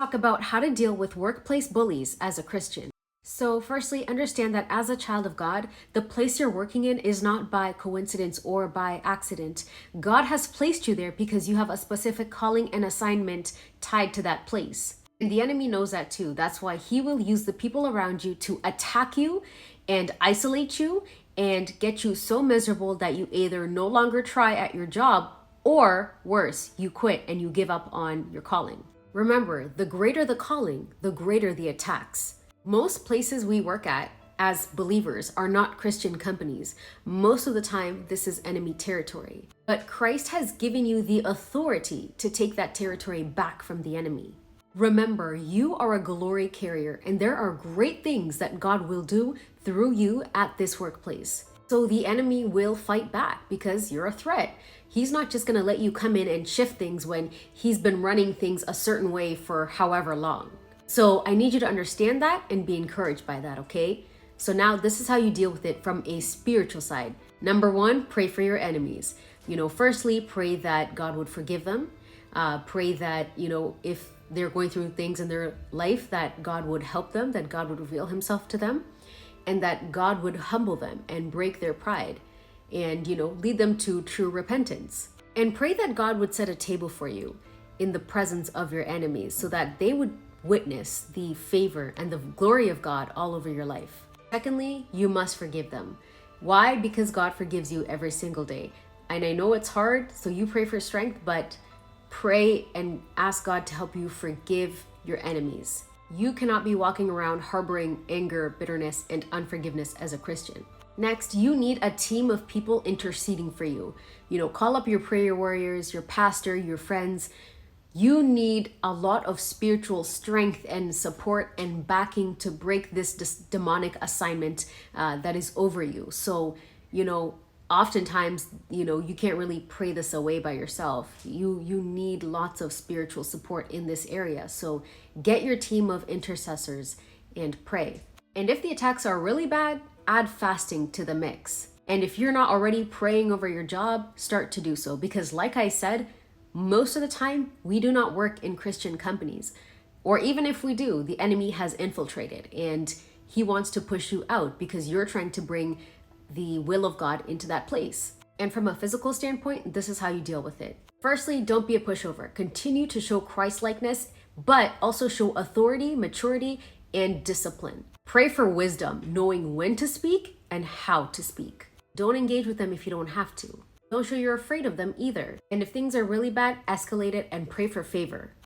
Talk about how to deal with workplace bullies as a Christian. So, firstly, understand that as a child of God, the place you're working in is not by coincidence or by accident. God has placed you there because you have a specific calling and assignment tied to that place. And the enemy knows that too. That's why he will use the people around you to attack you and isolate you and get you so miserable that you either no longer try at your job or worse, you quit and you give up on your calling. Remember, the greater the calling, the greater the attacks. Most places we work at as believers are not Christian companies. Most of the time, this is enemy territory. But Christ has given you the authority to take that territory back from the enemy. Remember, you are a glory carrier, and there are great things that God will do through you at this workplace. So the enemy will fight back because you're a threat. He's not just going to let you come in and shift things when he's been running things a certain way for however long. So I need you to understand that and be encouraged by that, okay? So now this is how you deal with it from a spiritual side. Number one, pray for your enemies. Firstly, pray that God would forgive them. Pray that, if they're going through things in their life, that God would help them, that God would reveal himself to them, and that God would humble them and break their pride and, lead them to true repentance. And pray that God would set a table for you in the presence of your enemies so that they would witness the favor and the glory of God all over your life. Secondly, you must forgive them. Why? Because God forgives you every single day. And I know it's hard, so you pray for strength, but pray and ask God to help you forgive your enemies. You cannot be walking around harboring anger, bitterness, and unforgiveness as a Christian. Next, you need a team of people interceding for you. Call up your prayer warriors, your pastor, your friends. You need a lot of spiritual strength and support and backing to break this demonic assignment that is over you. So, oftentimes, you can't really pray this away by yourself. You need lots of spiritual support in this area. So get your team of intercessors and pray. And if the attacks are really bad, add fasting to the mix. And if you're not already praying over your job, start to do so. Because like I said, most of the time, we do not work in Christian companies. Or even if we do, the enemy has infiltrated and he wants to push you out because you're trying to bring the will of God into that place. And from a physical standpoint, this is how you deal with it. Firstly, don't be a pushover. Continue to show Christ-likeness, but also show authority, maturity, and discipline. Pray for wisdom, knowing when to speak and how to speak. Don't engage with them if you don't have to. Don't show you're afraid of them either. And if things are really bad, escalate it and pray for favor.